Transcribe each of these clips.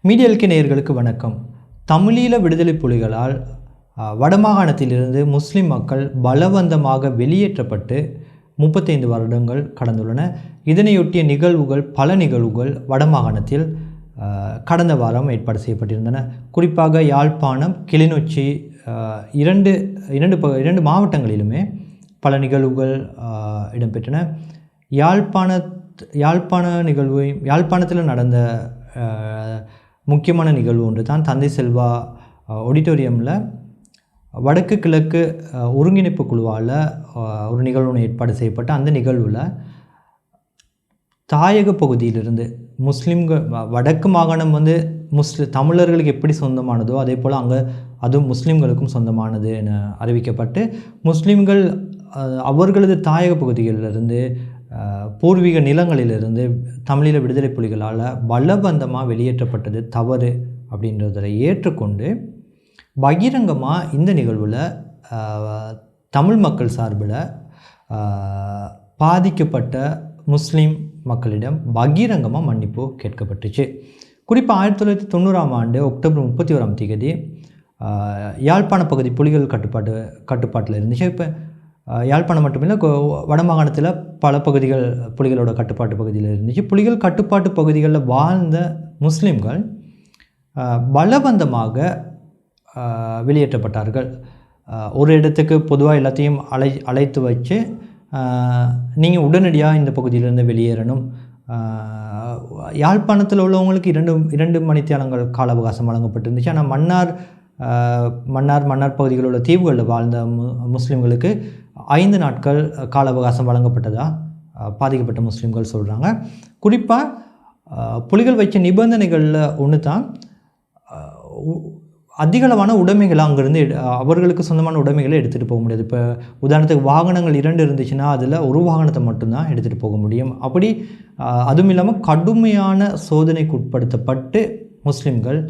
மீடியல்கே நேயர்களுக்கு வணக்கம். தமிழீழ விடுதலை புலிகளால் வடமாகாணத்திலிருந்து முஸ்லிம் மக்கள் பலவந்தமாக வெளியேற்றப்பட்டு 35 வருடங்கள் கடந்துள்ளன. இதனையொட்டிய பல நிகழ்வுகள் வடமாகாணத்தில் கடந்த வாரம் ஏற்பாடு செய்யப்பட்டிருந்தன. குறிப்பாக யாழ்ப்பாணம், கிளிநொச்சி இரண்டு மாவட்டங்களிலுமே பல நிகழ்வுகள் இடம்பெற்றன. யாழ்ப்பாணத்தில் நடந்த முக்கியமான நிகழ்வு ஒன்று தான் தந்தை செல்வா ஆடிட்டோரியமில் வடக்கு கிழக்கு ஒருங்கிணைப்பு குழுவால் ஒரு நிகழ்வு ஏற்பாடு செய்யப்பட்ட அந்த நிகழ்வில் தாயக பகுதியிலிருந்து முஸ்லீம்கள், வடக்கு மாகாணம் தமிழர்களுக்கு எப்படி சொந்தமானதோ அதே போல் அங்கே அதுவும் முஸ்லீம்களுக்கும் சொந்தமானது என அறிவிக்கப்பட்டு முஸ்லீம்கள் அவர்களது தாயக பகுதிகளிலிருந்து பூர்வீக நிலங்களிலிருந்து தமிழீழ விடுதலை புலிகளால் பலபந்தமாக வெளியேற்றப்பட்டது தவறு அப்படின்றதை ஏற்றுக்கொண்டு பகிரங்கமாக இந்த நிகழ்வில் தமிழ் மக்கள் சார்பில் பாதிக்கப்பட்ட முஸ்லீம் மக்களிடம் பகிரங்கமாக மன்னிப்பு கேட்கப்பட்டுச்சு. குறிப்பாக 1990 ஆண்டு அக்டோபர் 31 யாழ்ப்பாண பகுதி புலிகள் கட்டுப்பாட்டில் இருந்துச்சு. இப்போ யாழ்ப்பாணம் மட்டுமில்லை, வடமாகாணத்தில் பல பகுதிகள் புலிகளோட கட்டுப்பாட்டு பகுதியில் இருந்துச்சு. புலிகள் கட்டுப்பாட்டு பகுதிகளில் வாழ்ந்த முஸ்லீம்கள் பலவந்தமாக வெளியேற்றப்பட்டார்கள். ஒரு இடத்துக்கு பொதுவாக எல்லாத்தையும் அழைத்து வச்சு நீங்கள் உடனடியாக இந்த பகுதியிலிருந்து வெளியேறணும். யாழ்ப்பாணத்தில் உள்ளவங்களுக்கு 2 மணித்தியாலங்கள் கால அவகாசம் வழங்கப்பட்டிருந்துச்சு. ஆனால் மன்னார் பகுதிகளில் உள்ள தீவுகளில் வாழ்ந்த முஸ்லீம்களுக்கு 5 நாட்கள் கால அவகாசம் வழங்கப்பட்டதாக பாதிக்கப்பட்ட முஸ்லீம்கள் சொல்கிறாங்க. குறிப்பாக புலிகள் வைச்ச நிபந்தனைகளில் ஒன்று தான் அதிகளவான உடைமைகளை அங்கேருந்து அவர்களுக்கு சொந்தமான உடைமைகளை எடுத்துகிட்டு போக முடியாது. இப்போ உதாரணத்துக்கு வாகனங்கள் 2 இருந்துச்சுன்னா அதில் ஒரு வாகனத்தை மட்டும்தான் எடுத்துகிட்டு போக முடியும். அப்படி அதுவும் இல்லாமல் கடுமையான சோதனைக்கு உட்படுத்தப்பட்டு முஸ்லீம்கள்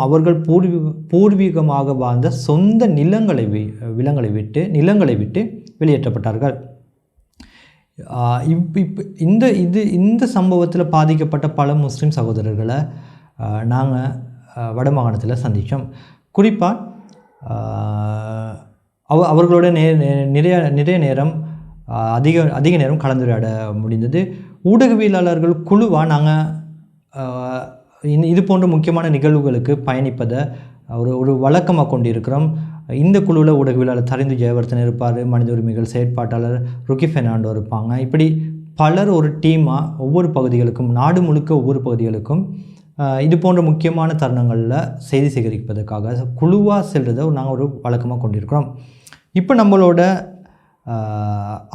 அவர்கள் பூர்வீகமாக வாழ்ந்த சொந்த நிலங்களை விட்டு வெளியேற்றப்பட்டார்கள். இந்த சம்பவத்தில் பாதிக்கப்பட்ட பல முஸ்லீம் சகோதரர்களை நாங்கள் வடமாகாணத்தில் சந்தித்தோம். குறிப்பாக அவர்களோட நிறைய நேரம் அதிக நேரம் கலந்துரையாட முடிந்தது. ஊடகவியலாளர்கள் குழுவாக நாங்கள் இது போன்ற முக்கியமான நிகழ்வுகளுக்கு பயணிப்பதை ஒரு வழக்கமாக கொண்டிருக்கிறோம். இந்த குழுவில் ஊடகவியலாளர் தரிந்து ஜெயவர்தன் இருப்பார், மனித உரிமைகள் செயற்பாட்டாளர் ருக்கி பெர்னாண்டோ இருப்பாங்க. இப்படி பலர் ஒரு டீமாக ஒவ்வொரு பகுதிகளுக்கும், நாடு முழுக்க ஒவ்வொரு பகுதிகளுக்கும் இது போன்ற முக்கியமான தருணங்களில் செய்தி சேகரிப்பதற்காக குழுவாக செல்றதை நாங்கள் ஒரு வழக்கமாக கொண்டிருக்கிறோம். இப்போ நம்மளோட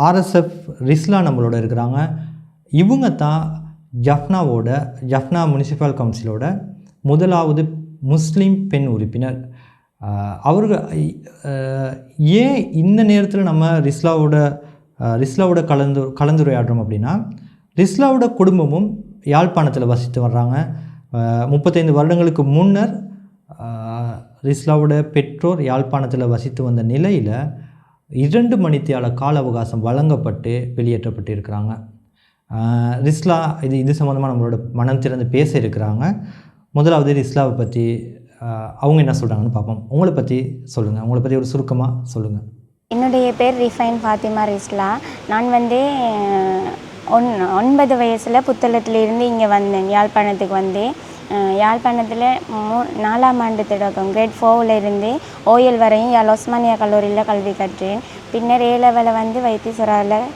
RSF ரிஸ்லா நம்மளோட இருக்கிறாங்க. இவங்க தான் ஜஃப்னா முனிசிபல் கவுன்சிலோட முதலாவது முஸ்லீம் பெண் உறுப்பினர். அவர்கள் ஏன் இந்த நேரத்தில் நம்ம ரிஸ்லாவோட கலந்துரையாடுறோம் அப்படின்னா, ரிஸ்லாவோட குடும்பமும் யாழ்ப்பாணத்தில் வசித்து வர்றாங்க. 35 வருடங்களுக்கு முன்னர் ரிஸ்லாவோட பெற்றோர் யாழ்ப்பாணத்தில் வசித்து வந்த நிலையில் 2 மணித்தியால கால அவகாசம் வழங்கப்பட்டு வெளியேற்றப்பட்டு இருக்கிறாங்க. ரிஸ்லா இது சம்மந்தமாக நம்மளோட மனம் திறந்து பேச இருக்கிறாங்க. முதலாவது ரிஸ்லாவை பற்றி அவங்க என்ன சொல்கிறாங்கன்னு பார்ப்போம். உங்களை பற்றி சொல்லுங்கள், உங்களை பற்றி ஒரு சுருக்கமாக சொல்லுங்கள். என்னுடைய பேர் ரிஃபைன் ஃபாத்திமா ரிஸ்லா. நான் 9 வயசில் புத்தளத்திலிருந்து இங்கே வந்தேன், யாழ்ப்பாணத்துக்கு வந்தேன். யாழ்ப்பாணத்தில் 4ஆம் ஆண்டு தொடக்கம் கிரேட் 4ல் இருந்து OL வரையும் ஒஸ்மானியா கல்லூரியில் கல்வி கற்றேன். பின்னர் A லெவலில் வைத்தீஸ்வராவில்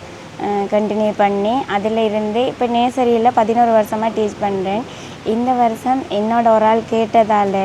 கண்டினியூ பண்ணி அதில் இருந்து இப்போ நேசரியில் 11 வருஷமாக டீச் பண்ணுறேன். இந்த வருஷம் என்னோட ஒரு ஆள் கேட்டதால்,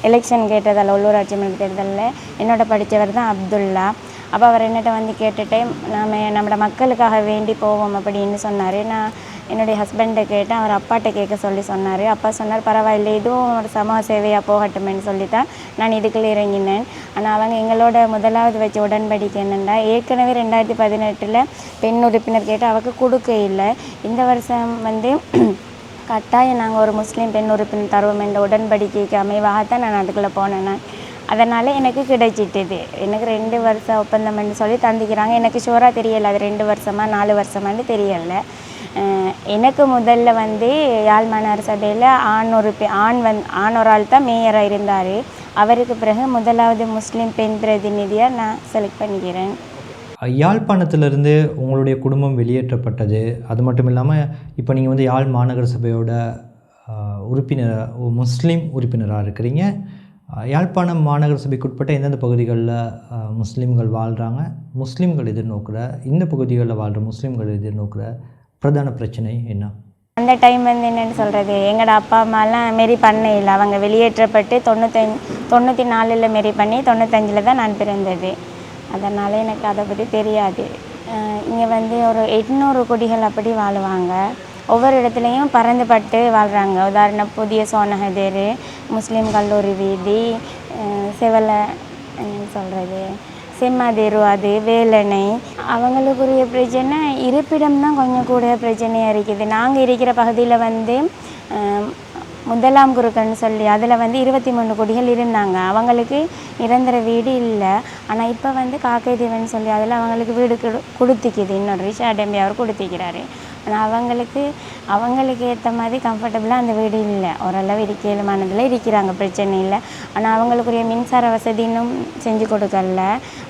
எலெக்ஷன் கேட்டதால், உள்ளூராட்சி மன்ற தேர்தலில் என்னோட படித்தவர் தான் அப்துல்லா. அப்போ அவர் என்னட்ட கேட்டுட்டு நம்மளோட மக்களுக்காக வேண்டி போவோம் அப்படின்னு சொன்னார். நான் என்னுடைய ஹஸ்பண்டை கேட்டேன், அவர் அப்பாட்ட கேட்க சொன்னார். அப்பா சொன்னார், பரவாயில்லை, இதுவும் ஒரு சமூக சேவையாக போகட்டும்னு சொல்லித்தான் நான் இதுக்குள்ளே இறங்கினேன். ஆனால் அவங்க எங்களோட முதலாவது வச்ச உடன்படிக்கை என்னென்னா, ஏற்கனவே 2018 பெண் உறுப்பினர் கேட்டு அவருக்கு கொடுக்க இல்லை. இந்த வருஷம் கட்டாயம் நாங்கள் ஒரு முஸ்லீம் பெண் உறுப்பினர் தருவோம் என்ற உடன்படிக்கைக்கு அமைவாகத்தான் நான் அதுக்குள்ளே போனேன். அதனால் எனக்கு கிடைச்சிட்டுது. எனக்கு 2 வருஷம் ஒப்பந்தம்னு சொல்லி தந்துக்கிறாங்க. எனக்கு ஷூராக தெரியலை அது 2 வருஷமா 4 வருஷமானு தெரியலை. எனக்கு முதல்ல வந்து யாழ் மாநகர சபையில் ஆண் ஒரு ஆள் தான் மேயராக இருந்தார். அவருக்கு பிறகு முதலாவது முஸ்லீம் பெண் பிரதிநிதியாக நான் செலக்ட் பண்ணிக்கிறேன். யாழ்ப்பாணத்திலிருந்து உங்களுடைய குடும்பம் வெளியேற்றப்பட்டது, அது மட்டும் இல்லாமல் இப்போ நீங்கள் வந்து யாழ் மாநகர சபையோட முஸ்லீம் உறுப்பினராக இருக்கிறீங்க. யாழ்ப்பாணம் மாநகர சபைக்குட்பட்ட எந்தெந்த பகுதிகளில் முஸ்லீம்கள் வாழ்கிறாங்க, முஸ்லீம்கள் எதிர்நோக்கிற இந்த பகுதிகளில் வாழ்கிற முஸ்லீம்கள் எதிர்நோக்கிற பிரதான பிரச்சனை என்ன? அந்த டைம் வந்து என்னென்னு சொல்கிறது, எங்களோட அப்பா அம்மாலாம் மாரி பண்ண இல்லை. அவங்க வெளியேற்றப்பட்டு 94 மாரி பண்ணி 95 தான் நான் பிறந்தது. அதனால் எனக்கு அதை பற்றி தெரியாது. இங்கே வந்து ஒரு 800 குடிகள் அப்படி வாழுவாங்க. ஒவ்வொரு இடத்துலையும் பறந்துபட்டு வாழ்கிறாங்க. உதாரணம் புதிய சோனகதேர், முஸ்லீம் கல்லூரி வீதி, செம்மதேரு, அது வேலணை. அவங்களுக்குரிய பிரச்சனை இருப்பிடம் தான் கொஞ்சம் கூட பிரச்சனையாக இருக்குது. நாங்கள் இருக்கிற பகுதியில் வந்து முதலாம் குருக்கள்னு சொல்லி அதில் வந்து 23 குடிகள் இருந்தாங்க. அவங்களுக்கு நிரந்தர வீடு இல்லை. ஆனால் இப்போ வந்து காக்கைதீவன் சொல்லி அதில் அவங்களுக்கு வீடு கொடுத்திக்குது. இன்னொரு ரிஷாட் எம்பி அவர் கொடுத்திக்கிறாரு. ஆனால் அவங்களுக்கு ஏற்ற மாதிரி கம்ஃபர்டபுளாக அந்த வீடு இல்லை. ஓரளவு இயலுமானதில் இருக்கிறாங்க, பிரச்சனை இல்லை. ஆனால் அவங்களுக்குரிய மின்சார வசதி இன்னும் செஞ்சு கொடுக்கல.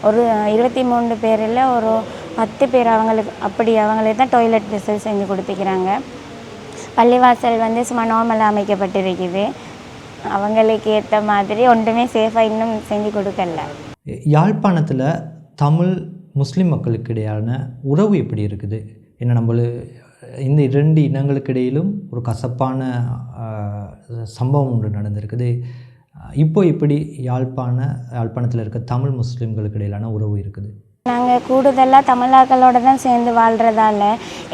ஒரு 23 பேரில் ஒரு 10 பேர் அவங்களுக்கு தான் டாய்லெட் வசதி செஞ்சு கொடுத்துக்கிறாங்க. பள்ளிவாசல் வந்து சும்மா நார்மலாக அமைக்கப்பட்டிருக்குது. அவங்களுக்கு ஏற்ற மாதிரி ஒன்றுமே சேஃபாக இன்னும் செஞ்சு கொடுக்கல. யாழ்ப்பாணத்தில் தமிழ் முஸ்லீம் மக்களுக்கு இடையான உறவு எப்படி இருக்குது? ஏன்னா இந்த 2 இனங்களுக்கு இடையிலும் ஒரு கசப்பான சம்பவம் ஒன்று நடந்திருக்குது. இப்போ எப்படி யாழ்ப்பாணத்தில் இருக்க தமிழ் முஸ்லீம்களுக்கு இடையிலான உறவு இருக்குது? நாங்கள் கூடுதலாக தமிழாக்களோடு தான் சேர்ந்து வாழ்கிறதால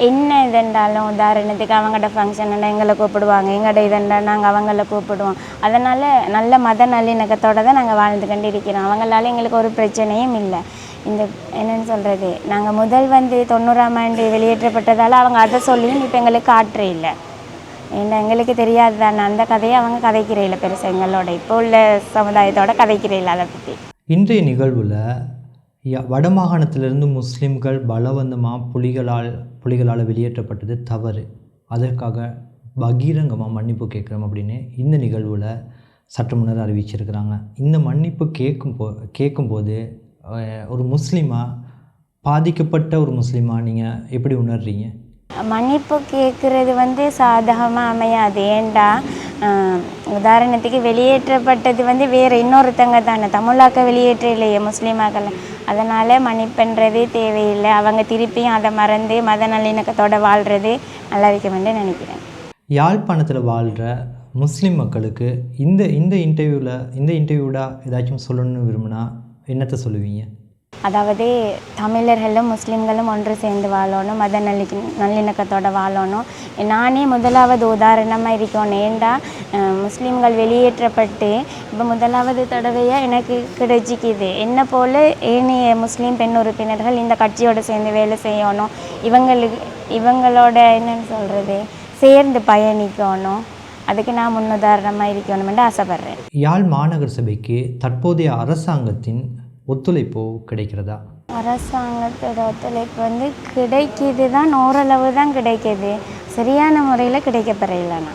என்ன இதென்றாலும், உதாரணத்துக்கு அவங்களோட ஃபங்க்ஷன் எங்களை கூப்பிடுவாங்க, எங்களோட இதெண்டா நாங்கள் அவங்கள கூப்பிடுவோம். அதனால் நல்ல மத நல்லிணக்கத்தோடு தான் நாங்கள் வாழ்ந்து கொண்டு இருக்கிறோம். அவங்களால எங்களுக்கு ஒரு பிரச்சனையும் இல்லை. இந்த என்னென்னு சொல்கிறது, நாங்கள் முதல் வந்து 90ஆம் ஆண்டு வெளியேற்றப்பட்டதால் அவங்க அதை சொல்லியும் இப்போ எங்களுக்கு காட்டுறே இல்லை. ஏன்னா எங்களுக்கு தெரியாது தானே, அந்த கதையை அவங்க கதைக்கிறே இல்லை பெருசாக. எங்களோட இப்போ உள்ள சமுதாயத்தோட கதைக்கிறே இல்லை அதை பற்றி. இன்றைய நிகழ்வில் வடமாகாணத்திலிருந்து முஸ்லீம்கள் பலவந்தமாக புலிகளால் வெளியேற்றப்பட்டது தவறு, அதற்காக பகிரங்கமாக மன்னிப்பு கேட்குறோம் அப்படின்னு இந்த நிகழ்வில் சற்று முன்னர் அறிவிச்சிருக்கிறாங்க. இந்த மன்னிப்பு கேட்கும்போது ஒரு முஸ்லீமாக, பாதிக்கப்பட்ட ஒரு முஸ்லீமாக நீங்கள் எப்படி உணர்றீங்க? மன்னிப்பு கேட்குறது வந்து சாதகமாக அமையாது. ஏண்டா உதாரணத்துக்கு வெளியேற்றப்பட்டது வந்து வேறு இன்னொருத்தங்க தானே, தமிழாக்க வெளியேற்ற இல்லையே முஸ்லீமாக்கள். அதனால் மன்னிப்புன்றது தேவையில்லை. அவங்க திருப்பியும் அதை மறந்து மத நல்லிணக்கத்தோடு வாழ்கிறது நல்லா இருக்குமென்று நினைக்கிறேன். யாழ்ப்பாணத்தில் வாழ்கிற முஸ்லீம் மக்களுக்கு இந்த இன்டர்வியூவில் ஏதாச்சும் சொல்லணும்னு விரும்பினா என்னத்தை சொல்லுவீங்க? அதாவது தமிழர்களும் முஸ்லீம்களும் ஒன்று சேர்ந்து வாழணும், மத நல்லிணக்கத்தோடு வாழணும். நானே முதலாவது உதாரணமாக இருக்கணும். ஏண்டா முஸ்லீம்கள் வெளியேற்றப்பட்டு இப்போ முதலாவது தடவையாக எனக்கு கிடைச்சிக்குது. என்ன போல் ஏனைய முஸ்லீம் பெண் உறுப்பினர்கள் இந்த கட்சியோடு சேர்ந்து வேலை செய்யணும், இவங்களோட என்னென்னு சொல்கிறது சேர்ந்து பயணிக்கணும். அதுக்கு நான் முன்னுதாரணமாக இருக்கணும்னு ஆசைப்பட்றேன். யாழ் மாநகர சபைக்கு தற்போதைய அரசாங்கத்தின் ஒத்துழைப்பு கிடைக்கிறதா? அரசாங்கத்தோட ஒத்துழைப்பு வந்து கிடைக்கிது தான், ஓரளவு தான் கிடைக்கிது. சரியான முறையில் கிடைக்கப்பெறையில்லைண்ணா.